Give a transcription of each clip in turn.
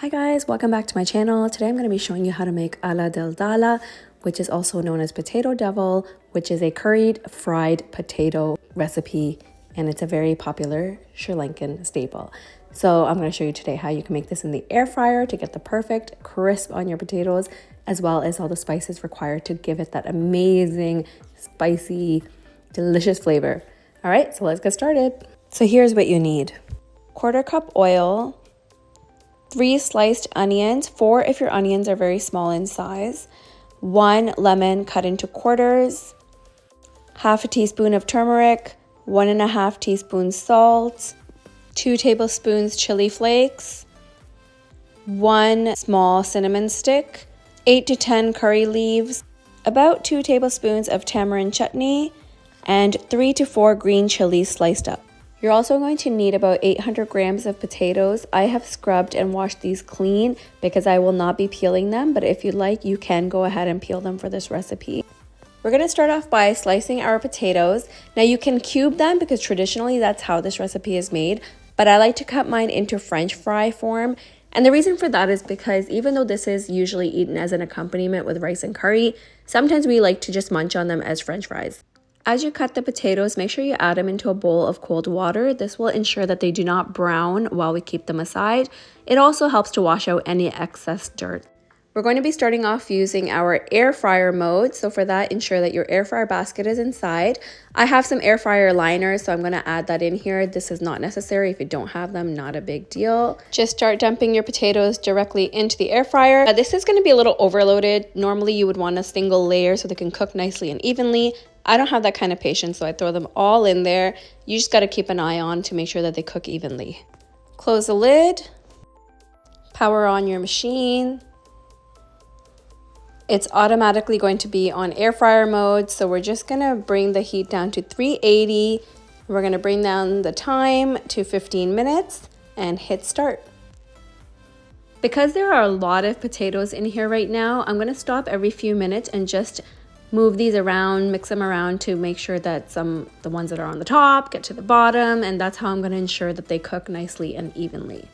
Hi guys, welcome back to my channel. Today I'm going to be showing you how to make Ala Thel Dala, which is also known as potato devil, which is a curried fried potato recipe, and it's a very popular Sri Lankan staple. So I'm going to show you today how you can make this in the air fryer to get the perfect crisp on your potatoes, as well as all the spices required to give it that amazing, spicy, delicious flavor. All right, so let's get started. So here's what you need. 1/4 cup oil, 3 sliced onions, 4 if your onions are very small in size, 1 lemon cut into quarters, 1/2 teaspoon of turmeric, 1.5 teaspoons salt, 2 tablespoons chili flakes, 1 small cinnamon stick, 8 to 10 curry leaves, about 2 tablespoons of tamarind chutney, and 3 to 4 green chilies sliced up. You're also going to need about 800 grams of potatoes. I have scrubbed and washed these clean because I will not be peeling them, but if you'd like, you can go ahead and peel them for this recipe. We're going to start off by slicing our potatoes. Now you can cube them because traditionally that's how this recipe is made, but I like to cut mine into French fry form. And the reason for that is because even though this is usually eaten as an accompaniment with rice and curry, sometimes we like to just munch on them as French fries. As you cut the potatoes, make sure you add them into a bowl of cold water. This will ensure that they do not brown while we keep them aside. It also helps to wash out any excess dirt. We're going to be starting off using our air fryer mode. So for that, ensure that your air fryer basket is inside. I have some air fryer liners, so I'm going to add that in here. This is not necessary. If you don't have them, not a big deal. Just start dumping your potatoes directly into the air fryer. Now, this is going to be a little overloaded. Normally, you would want a single layer so they can cook nicely and evenly. I don't have that kind of patience, so I throw them all in there. You just got to keep an eye on to make sure that they cook evenly. Close the lid. Power on your machine. It's automatically going to be on air fryer mode, so we're just going to bring the heat down to 380. We're going to bring down the time to 15 minutes and hit start. Because there are a lot of potatoes in here right now, I'm going to stop every few minutes and just move these around, mix them around to make sure that the ones that are on the top get to the bottom, and that's how I'm going to ensure that they cook nicely and evenly.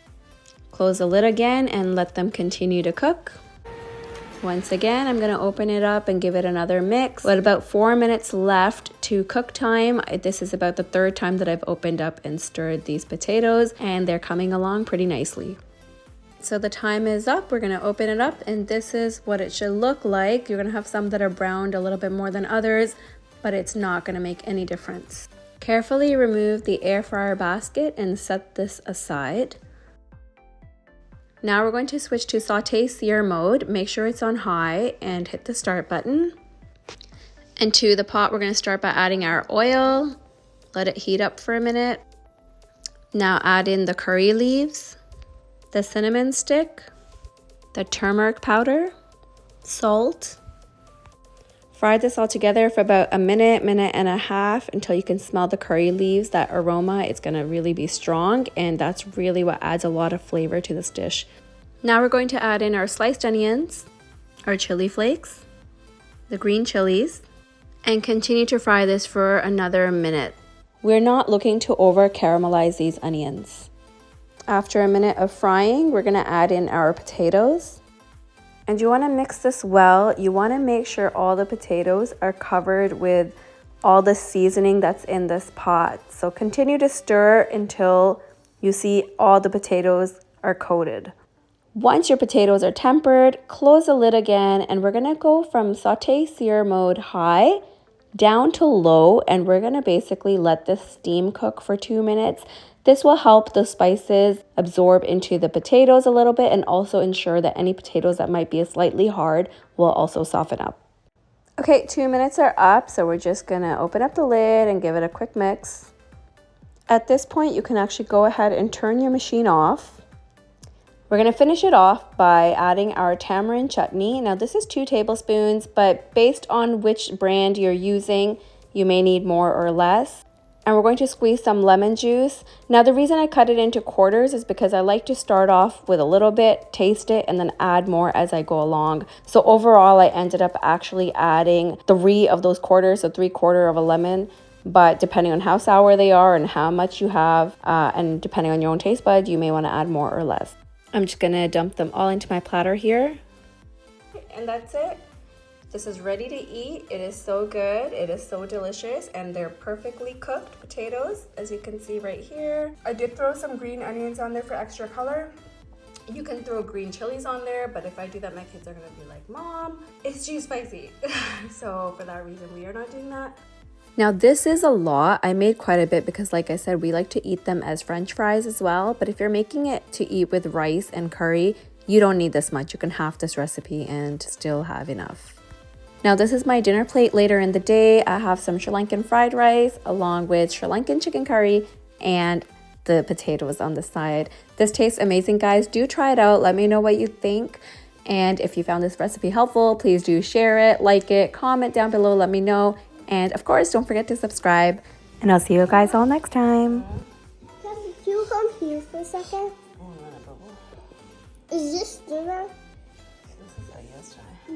Close the lid again and let them continue to cook. Once again, I'm going to open it up and give it another mix. With about 4 minutes left to cook time. This is about the 3rd time that I've opened up and stirred these potatoes, and they're coming along pretty nicely. So the time is up. We're going to open it up, and this is what it should look like. You're going to have some that are browned a little bit more than others, but it's not going to make any difference. Carefully remove the air fryer basket and set this aside. Now we're going to switch to saute sear mode. Make sure it's on high and hit the start button. And to the pot, we're going to start by adding our oil. Let it heat up for a minute. Now add in the curry leaves, the cinnamon stick, the turmeric powder, salt. Fry this all together for about a minute, minute and a half until you can smell the curry leaves. That aroma, it's going to really be strong, and that's really what adds a lot of flavor to this dish. Now we're going to add in our sliced onions, our chili flakes, the green chilies, and continue to fry this for another minute. We're not looking to over caramelize these onions. After a minute of frying, we're going to add in our potatoes. And you want to mix this well. You want to make sure all the potatoes are covered with all the seasoning that's in this pot. So continue to stir until you see all the potatoes are coated. Once your potatoes are tempered, close the lid again, and we're going to go from saute sear mode high down to low, and we're going to basically let this steam cook for 2 minutes. This will help the spices absorb into the potatoes a little bit and also ensure that any potatoes that might be slightly hard will also soften up. Okay, 2 minutes are up, so we're just going to open up the lid and give it a quick mix. At this point, you can actually go ahead and turn your machine off. We're going to finish it off by adding our tamarind chutney. Now, this is 2 tablespoons, but based on which brand you're using, you may need more or less. And we're going to squeeze some lemon juice. Now, the reason I cut it into quarters is because I like to start off with a little bit, taste it, and then add more as I go along. So overall, I ended up actually adding 3 of those quarters, so 3/4 of a lemon. But depending on how sour they are and how much you have, and depending on your own taste bud, you may want to add more or less. I'm just gonna dump them all into my platter here. And that's it. This is ready to eat. It is so good. It is so delicious, and they're perfectly cooked potatoes, as you can see right here. I did throw some green onions on there for extra color. You can throw green chilies on there, but if I do that, my kids are gonna be like, Mom, it's too spicy. So for that reason, we are not doing that. Now this is a lot. I made quite a bit because, like I said, we like to eat them as French fries as well. But if you're making it to eat with rice and curry, you don't need this much. You can half this recipe and still have enough. Now this is my dinner plate later in the day. I have some Sri Lankan fried rice along with Sri Lankan chicken curry and the potatoes on the side. This tastes amazing, guys. Do try it out. Let me know what you think. And if you found this recipe helpful, please do share it, like it, comment down below, let me know. And of course, don't forget to subscribe. And I'll see you guys all next time. Can you come here for a second? Is this dinner? This is a yes try.